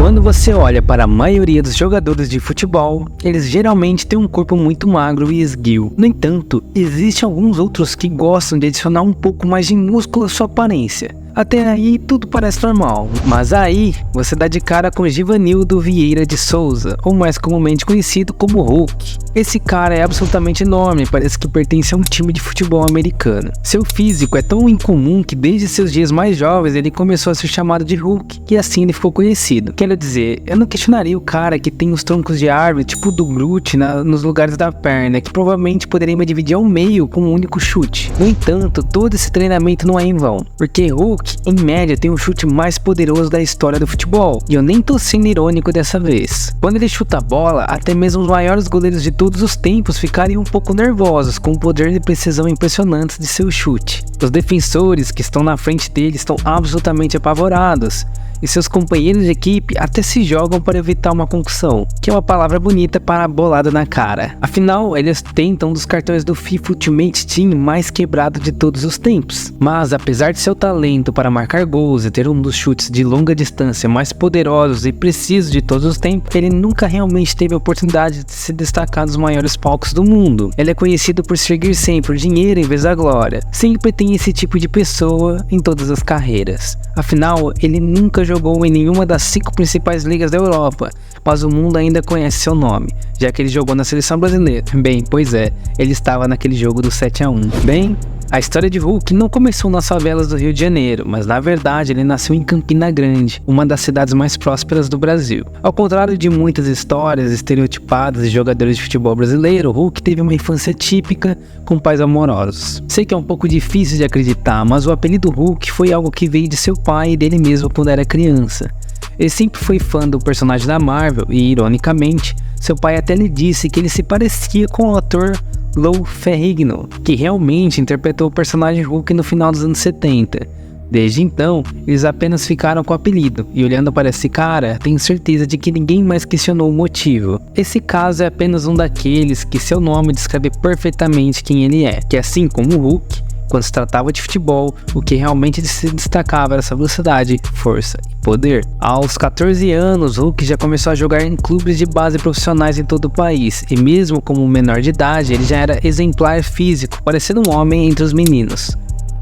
Quando você olha para a maioria dos jogadores de futebol, eles geralmente têm um corpo muito magro e esguio. No entanto, existem alguns outros que gostam de adicionar um pouco mais de músculo à sua aparência. Até aí tudo parece normal, mas aí você dá de cara com Givanildo Vieira de Souza, ou mais comumente conhecido como Hulk. Esse cara é absolutamente enorme, parece que pertence a um time de futebol americano. Seu físico é tão incomum que desde seus dias mais jovens ele começou a ser chamado de Hulk, e assim ele ficou conhecido. Quero dizer, eu não questionaria o cara que tem os troncos de árvore, tipo do Groot, nos lugares da perna, que provavelmente poderia me dividir ao meio com um único chute. No entanto, todo esse treinamento não é em vão, porque Hulk, em média, tem o chute mais poderoso da história do futebol, e eu nem tô sendo irônico dessa vez. Quando ele chuta a bola, até mesmo os maiores goleiros de todos os tempos ficariam um pouco nervosos com o poder de precisão impressionante de seu chute. Os defensores que estão na frente dele estão absolutamente apavorados, e seus companheiros de equipe até se jogam para evitar uma concussão, que é uma palavra bonita para a bolada na cara. Afinal, eles tentam um dos cartões do FIFA Ultimate Team mais quebrado de todos os tempos. Mas apesar de seu talento para marcar gols e ter um dos chutes de longa distância mais poderosos e precisos de todos os tempos, ele nunca realmente teve a oportunidade de se destacar nos maiores palcos do mundo. Ele é conhecido por seguir sempre o dinheiro em vez da glória. Sempre tem esse tipo de pessoa em todas as carreiras. Afinal, ele nunca jogou em nenhuma das 5 principais ligas da Europa, mas o mundo ainda conhece seu nome, já que ele jogou na seleção brasileira. Bem, pois é, ele estava naquele jogo do 7-1. Bem, a história de Hulk não começou nas favelas do Rio de Janeiro, mas na verdade ele nasceu em Campina Grande, uma das cidades mais prósperas do Brasil. Ao contrário de muitas histórias estereotipadas de jogadores de futebol brasileiro, Hulk teve uma infância típica com pais amorosos. Sei que é um pouco difícil de acreditar, mas o apelido Hulk foi algo que veio de seu pai e dele mesmo quando era criança. Ele sempre foi fã do personagem da Marvel e, ironicamente, seu pai até lhe disse que ele se parecia com o ator Lou Ferrigno, que realmente interpretou o personagem Hulk no final dos anos 70. Desde então, eles apenas ficaram com o apelido, e olhando para esse cara, tenho certeza de que ninguém mais questionou o motivo. Esse caso é apenas um daqueles que seu nome descreve perfeitamente quem ele é, que assim como o Hulk, quando se tratava de futebol, o que realmente se destacava era sua velocidade, força e poder. Aos 14 anos, Hulk já começou a jogar em clubes de base profissionais em todo o país, e mesmo como menor de idade, ele já era exemplar físico, parecendo um homem entre os meninos.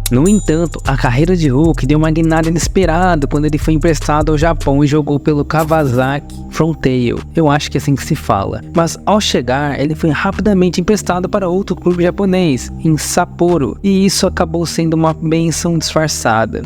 No entanto, a carreira de Hulk deu uma guinada inesperada quando ele foi emprestado ao Japão e jogou pelo Kawasaki Frontale, eu acho que é assim que se fala. Mas ao chegar, ele foi rapidamente emprestado para outro clube japonês, em Sapporo, e isso acabou sendo uma bênção disfarçada.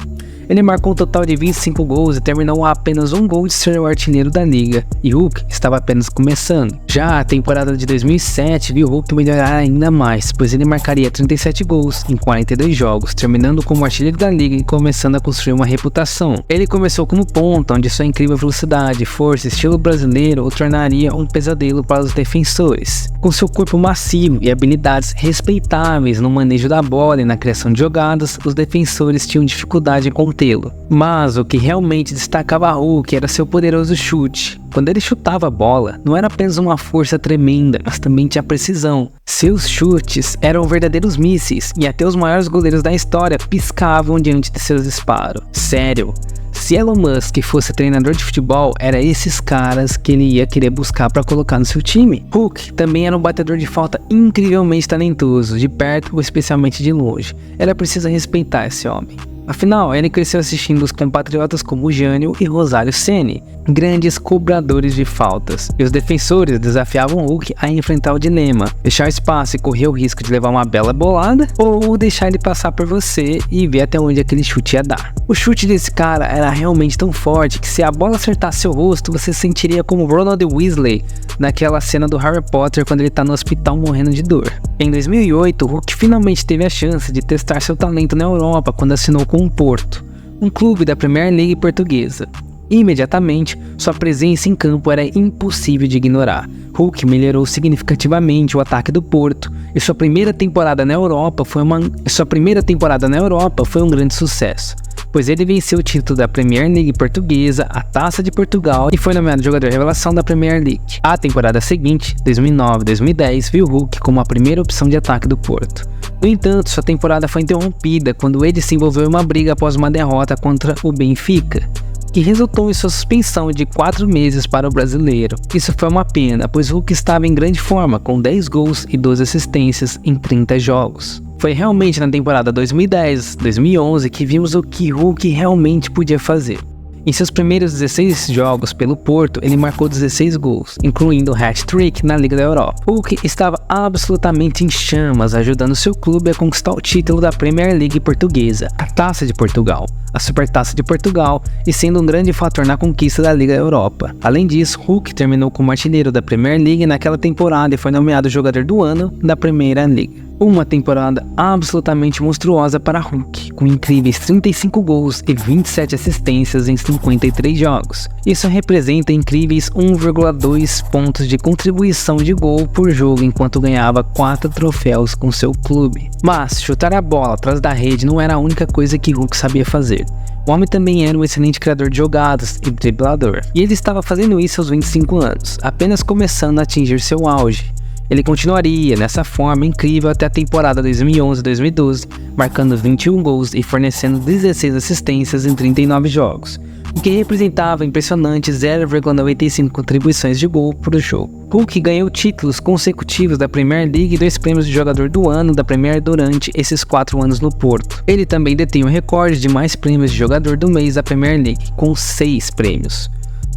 Ele marcou um total de 25 gols e terminou a apenas um gol de ser o artilheiro da liga, e Hulk estava apenas começando. Já a temporada de 2007 viu Hulk melhorar ainda mais, pois ele marcaria 37 gols em 42 jogos, terminando como artilheiro da liga e começando a construir uma reputação. Ele começou como ponta, onde sua incrível velocidade, força e estilo brasileiro o tornaria um pesadelo para os defensores. Com seu corpo massivo e habilidades respeitáveis no manejo da bola e na criação de jogadas, os defensores tinham dificuldade em contê-lo. Mas o que realmente destacava Hulk era seu poderoso chute. Quando ele chutava a bola, não era apenas uma força tremenda, mas também tinha precisão. Seus chutes eram verdadeiros mísseis, e até os maiores goleiros da história piscavam diante de seus disparos. Sério, se Elon Musk fosse treinador de futebol, era esses caras que ele ia querer buscar para colocar no seu time. Hulk também era um batedor de falta incrivelmente talentoso, de perto ou especialmente de longe. Era preciso respeitar esse homem. Afinal, ele cresceu assistindo os compatriotas como Jânio e Rosário Ceni, grandes cobradores de faltas, e os defensores desafiavam Hulk a enfrentar o dilema: deixar espaço e correr o risco de levar uma bela bolada, ou deixar ele passar por você e ver até onde aquele chute ia dar. O chute desse cara era realmente tão forte que se a bola acertasse seu rosto, você sentiria como Ronald Weasley naquela cena do Harry Potter quando ele tá no hospital morrendo de dor. Em 2008, Hulk finalmente teve a chance de testar seu talento na Europa quando assinou com o Porto, um clube da Premier League portuguesa. Imediatamente, sua presença em campo era impossível de ignorar. Hulk melhorou significativamente o ataque do Porto, e sua primeira temporada na Europa foi um grande sucesso, pois ele venceu o título da Premier League portuguesa, a Taça de Portugal, e foi nomeado jogador revelação da Premier League. A temporada seguinte, 2009-2010, viu Hulk como a primeira opção de ataque do Porto. No entanto, sua temporada foi interrompida quando ele se envolveu em uma briga após uma derrota contra o Benfica. que resultou em sua suspensão de 4 meses para o brasileiro. Isso foi uma pena, pois Hulk estava em grande forma, com 10 gols e 12 assistências em 30 jogos. Foi realmente na temporada 2010-2011 que vimos o que Hulk realmente podia fazer. Em seus primeiros 16 jogos pelo Porto, ele marcou 16 gols, incluindo o hat-trick na Liga da Europa. Hulk estava absolutamente em chamas, ajudando seu clube a conquistar o título da Premier League portuguesa, a Taça de Portugal, a Supertaça de Portugal e sendo um grande fator na conquista da Liga da Europa. Além disso, Hulk terminou como artilheiro da Premier League naquela temporada e foi nomeado jogador do ano da Primeira Liga. Uma temporada absolutamente monstruosa para Hulk, com incríveis 35 gols e 27 assistências em 53 jogos. Isso representa incríveis 1,2 pontos de contribuição de gol por jogo, enquanto ganhava 4 troféus com seu clube. Mas chutar a bola atrás da rede não era a única coisa que Hulk sabia fazer. O homem também era um excelente criador de jogadas e driblador, e ele estava fazendo isso aos 25 anos, apenas começando a atingir seu auge. Ele continuaria nessa forma incrível até a temporada 2011-2012, marcando 21 gols e fornecendo 16 assistências em 39 jogos, o que representava impressionantes 0,95 contribuições de gol por jogo. Hulk ganhou títulos consecutivos da Premier League e 2 prêmios de jogador do ano da Premier durante esses 4 anos no Porto. Ele também detém o recorde de mais prêmios de jogador do mês da Premier League, com 6 prêmios.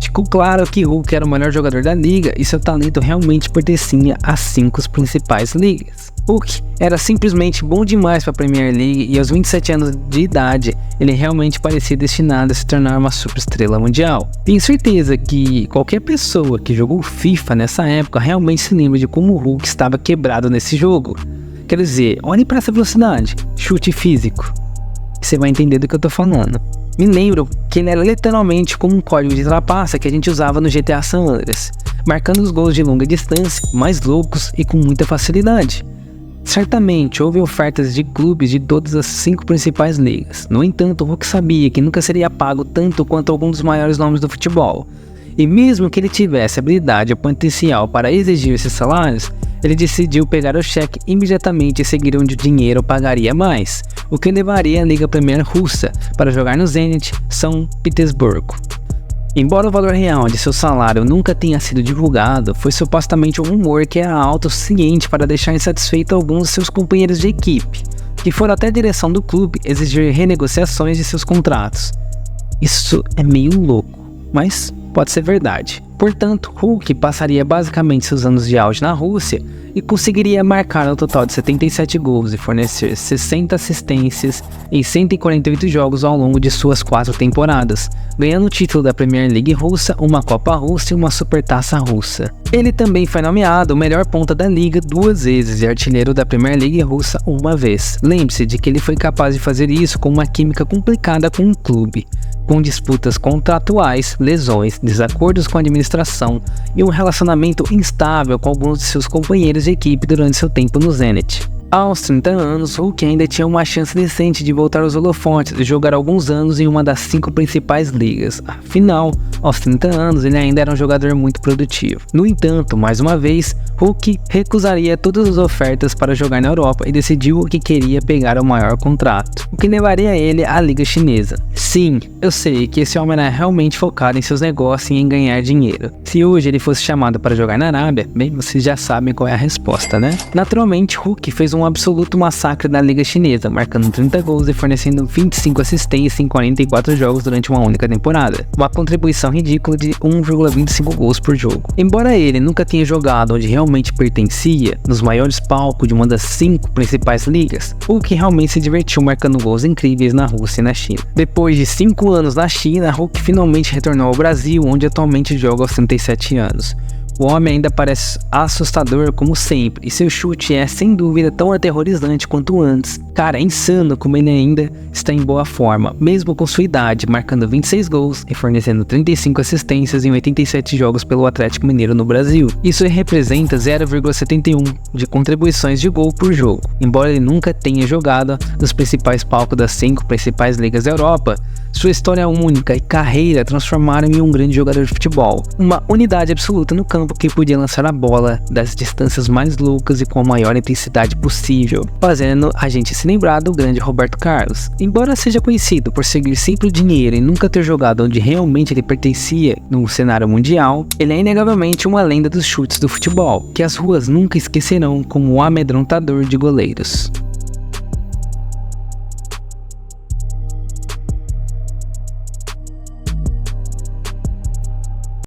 Ficou claro que Hulk era o melhor jogador da liga e seu talento realmente pertencia às 5 principais ligas. Hulk era simplesmente bom demais para a Premier League e aos 27 anos de idade ele realmente parecia destinado a se tornar uma superestrela mundial. Tenho certeza que qualquer pessoa que jogou FIFA nessa época realmente se lembra de como o Hulk estava quebrado nesse jogo. Quer dizer, olhe para essa velocidade, chute físico, e você vai entender do que eu tô falando. Me lembro que ele era literalmente como um código de trapaça que a gente usava no GTA San Andreas, marcando os gols de longa distância, mais loucos e com muita facilidade. Certamente houve ofertas de clubes de todas as 5 principais ligas. No entanto, o Hulk sabia que nunca seria pago tanto quanto algum dos maiores nomes do futebol. E mesmo que ele tivesse habilidade e potencial para exigir esses salários, ele decidiu pegar o cheque imediatamente e seguir onde o dinheiro pagaria mais, o que levaria a Liga Premier russa para jogar no Zenit São Petersburgo. Embora o valor real de seu salário nunca tenha sido divulgado, foi supostamente um rumor que era alto o suficiente para deixar insatisfeito alguns de seus companheiros de equipe, que foram até a direção do clube exigir renegociações de seus contratos. Isso é meio louco, mas pode ser verdade. Portanto, Hulk passaria basicamente seus anos de auge na Rússia e conseguiria marcar um total de 77 gols e fornecer 60 assistências em 148 jogos ao longo de suas 4 temporadas, ganhando o título da Premier League russa, uma Copa Russa e uma Supertaça russa. Ele também foi nomeado o melhor ponta da liga 2 vezes e artilheiro da Premier League russa 1 vez. Lembre-se de que ele foi capaz de fazer isso com uma química complicada com o clube, com disputas contratuais, lesões, desacordos com a administração e um relacionamento instável com alguns de seus companheiros de equipe durante seu tempo no Zenit. Aos 30 anos, Hulk ainda tinha uma chance decente de voltar aos holofotes e jogar alguns anos em uma das 5 principais ligas. Afinal, aos 30 anos ele ainda era um jogador muito produtivo. No entanto, mais uma vez, Hulk recusaria todas as ofertas para jogar na Europa e decidiu que queria pegar o maior contrato, o que levaria ele à liga chinesa. Sim, eu sei que esse homem era realmente focado em seus negócios e em ganhar dinheiro. Se hoje ele fosse chamado para jogar na Arábia, bem, vocês já sabem qual é a resposta, né? Naturalmente, Hulk fez um absoluto massacre da liga chinesa, marcando 30 gols e fornecendo 25 assistências em 44 jogos durante uma única temporada, uma contribuição ridícula de 1,25 gols por jogo. Embora ele nunca tenha jogado onde realmente pertencia, nos maiores palcos de uma das 5 principais ligas, Hulk realmente se divertiu marcando gols incríveis na Rússia e na China. Depois de 5 anos na China, Hulk finalmente retornou ao Brasil, onde atualmente joga aos 37 anos. O homem ainda parece assustador como sempre, e seu chute é sem dúvida tão aterrorizante quanto antes. Cara, é insano como ele ainda está em boa forma, mesmo com sua idade, marcando 26 gols e fornecendo 35 assistências em 87 jogos pelo Atlético Mineiro no Brasil. Isso representa 0,71 de contribuições de gol por jogo. Embora ele nunca tenha jogado nos principais palcos das 5 principais ligas da Europa, Sua história única e carreira transformaram em um grande jogador de futebol, uma unidade absoluta no campo que podia lançar a bola das distâncias mais loucas e com a maior intensidade possível, fazendo a gente se lembrar do grande Roberto Carlos. Embora seja conhecido por seguir sempre o dinheiro e nunca ter jogado onde realmente ele pertencia no cenário mundial, ele é inegavelmente uma lenda dos chutes do futebol, que as ruas nunca esquecerão como o amedrontador de goleiros.